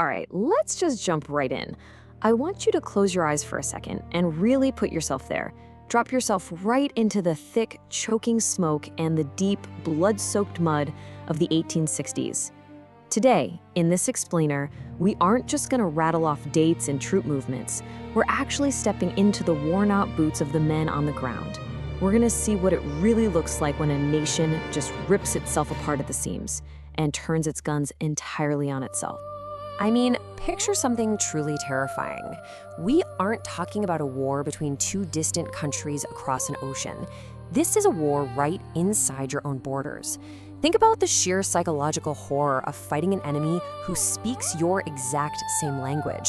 All right, let's just jump right in. I want you to close your eyes for a second and really put yourself there. Drop yourself right into the thick, choking smoke and the deep, blood-soaked mud of the 1860s. Today, in this explainer, we aren't just going to rattle off dates and troop movements. We're actually stepping into the worn-out boots of the men on the ground. We're going to see what it really looks like when a nation just rips itself apart at the seams and turns its guns entirely on itself. I mean, picture something truly terrifying. We aren't talking about a war between two distant countries across an ocean. This is a war right inside your own borders. Think about the sheer psychological horror of fighting an enemy who speaks your exact same language.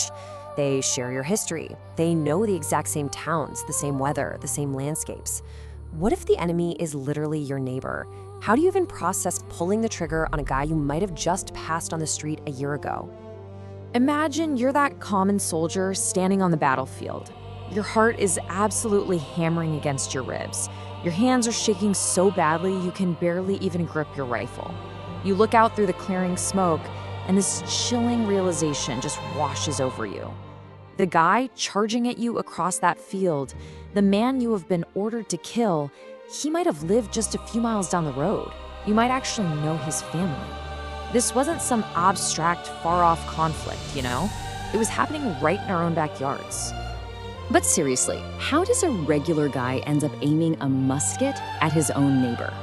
They share your history. They know the exact same towns, the same weather, the same landscapes. What if the enemy is literally your neighbor? How do you even process pulling the trigger on a guy you might have just passed on the street a year ago? Imagine you're that common soldier standing on the battlefield. Your heart is absolutely hammering against your ribs. Your hands are shaking so badly you can barely even grip your rifle. You look out through the clearing smoke, and this chilling realization just washes over you. The guy charging at you across that field, the man you have been ordered to kill, he might have lived just a few miles down the road. You might actually know his family. This wasn't some abstract, far-off conflict, you know? It was happening right in our own backyards. But seriously, how does a regular guy end up aiming a musket at his own neighbor?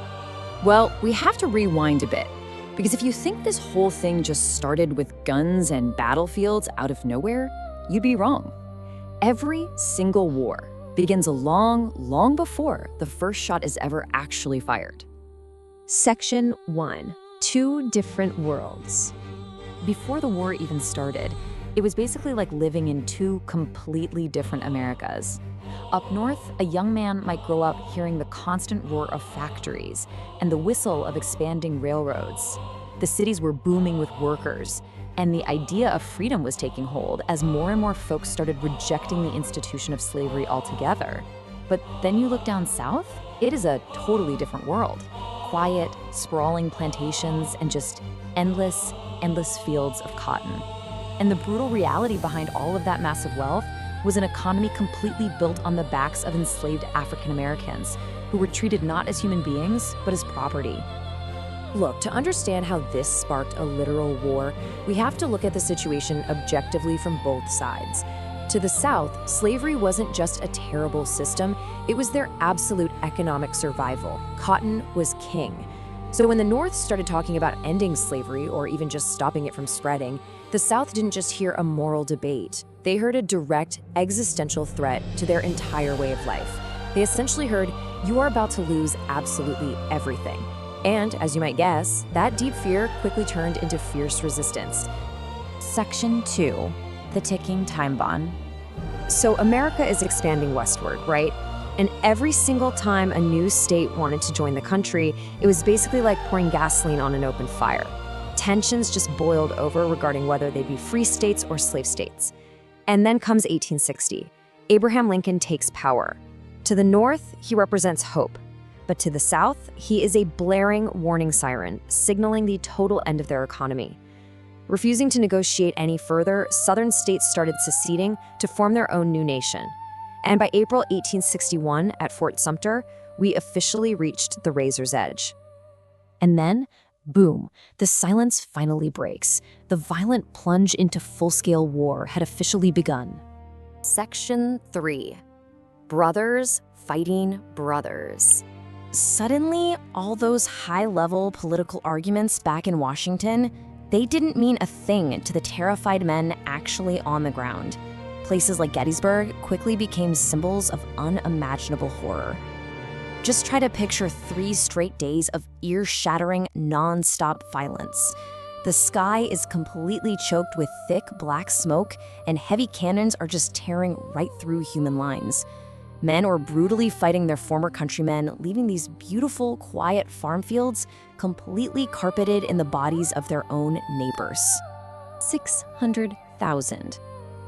Well, we have to rewind a bit, because if you think this whole thing just started with guns and battlefields out of nowhere, you'd be wrong. Every single war begins long before the first shot is ever actually fired. Section 1. Two different worlds. Before the war even started, it was basically like living in two completely different Americas. Up north, a young man might grow up hearing the constant roar of factories and the whistle of expanding railroads. The cities were booming with workers, and the idea of freedom was taking hold as more and more folks started rejecting the institution of slavery altogether. But then you look down south, it is a totally different world. Quiet, sprawling plantations, and just endless fields of cotton. And the brutal reality behind all of that massive wealth was an economy completely built on the backs of enslaved African Americans, who were treated not as human beings, but as property. Look, to understand how this sparked a literal war, we have to look at the situation objectively from both sides. To the South, slavery wasn't just a terrible system, it was their absolute economic survival. Cotton was king. So when the North started talking about ending slavery or even just stopping it from spreading, the South didn't just hear a moral debate. They heard a direct, existential threat to their entire way of life. They essentially heard, you are about to lose absolutely everything. And, as you might guess, that deep fear quickly turned into fierce resistance. Section 2. The ticking time bomb. So America is expanding westward, right? And every single time a new state wanted to join the country, it was basically like pouring gasoline on an open fire. Tensions just boiled over regarding whether they'd be free states or slave states. And then comes 1860. Abraham Lincoln takes power. To the north, he represents hope. But to the south, he is a blaring warning siren, signaling the total end of their economy. Refusing to negotiate any further, Southern states started seceding to form their own new nation. And by April 1861, at Fort Sumter, we officially reached the razor's edge. And then, boom, the silence finally breaks. The violent plunge into full-scale war had officially begun. Section 3. Brothers fighting brothers. Suddenly, all those high-level political arguments back in Washington, they didn't mean a thing to the terrified men actually on the ground. Places like Gettysburg quickly became symbols of unimaginable horror. Just try to picture 3 straight days of ear-shattering, non-stop violence. The sky is completely choked with thick black smoke, and heavy cannons are just tearing right through human lines. Men were brutally fighting their former countrymen, leaving these beautiful, quiet farm fields completely carpeted in the bodies of their own neighbors. 600,000.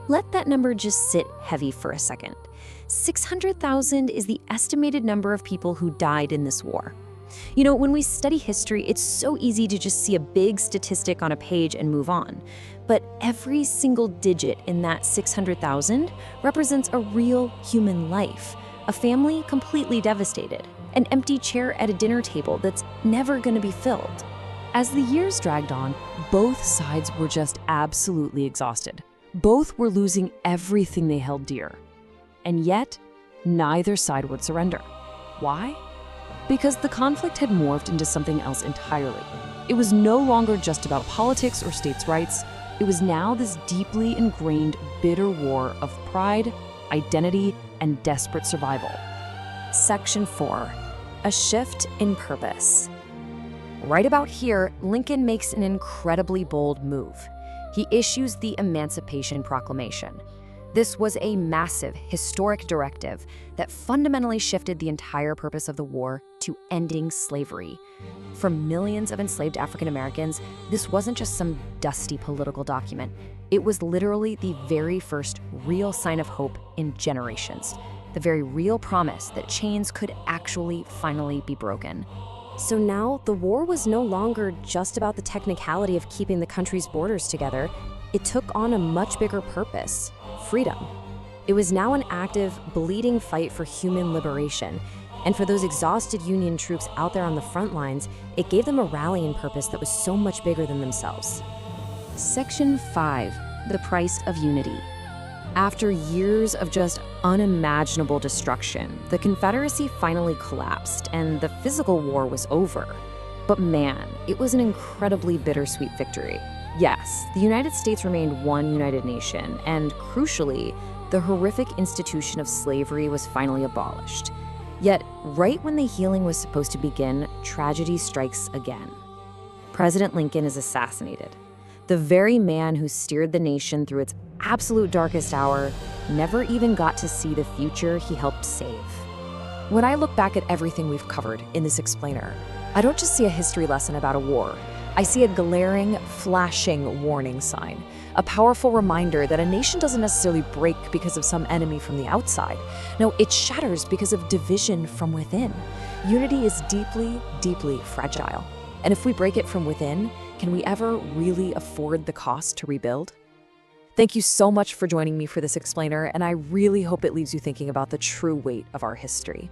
Let that number just sit heavy for a second. 600,000 is the estimated number of people who died in this war. When we study history, it's so easy to just see a big statistic on a page and move on. But every single digit in that 600,000 represents a real human life, a family completely devastated, an empty chair at a dinner table that's never going to be filled. As the years dragged on, both sides were just absolutely exhausted. Both were losing everything they held dear. And yet, neither side would surrender. Why? Because the conflict had morphed into something else entirely. It was no longer just about politics or states' rights. It was now this deeply ingrained, bitter war of pride, identity, and desperate survival. Section 4. A shift in purpose. Right about here, Lincoln makes an incredibly bold move. He issues the Emancipation Proclamation. This was a massive, historic directive that fundamentally shifted the entire purpose of the war to ending slavery. For millions of enslaved African Americans, this wasn't just some dusty political document. It was literally the very first real sign of hope in generations, the very real promise that chains could actually finally be broken. So now, the war was no longer just about the technicality of keeping the country's borders together. It took on a much bigger purpose: freedom. It was now an active, bleeding fight for human liberation. And for those exhausted Union troops out there on the front lines, it gave them a rallying purpose that was so much bigger than themselves. Section 5. The price of unity. After years of just unimaginable destruction, the Confederacy finally collapsed and the physical war was over. But man, it was an incredibly bittersweet victory. Yes, the United States remained one united nation, and crucially, the horrific institution of slavery was finally abolished. Yet, right when the healing was supposed to begin, tragedy strikes again. President Lincoln is assassinated. The very man who steered the nation through its absolute darkest hour never even got to see the future he helped save. When I look back at everything we've covered in this explainer, I don't just see a history lesson about a war. I see a glaring, flashing warning sign, a powerful reminder that a nation doesn't necessarily break because of some enemy from the outside. No, it shatters because of division from within. Unity is deeply, deeply fragile. And if we break it from within, can we ever really afford the cost to rebuild? Thank you so much for joining me for this explainer, and I really hope it leaves you thinking about the true weight of our history.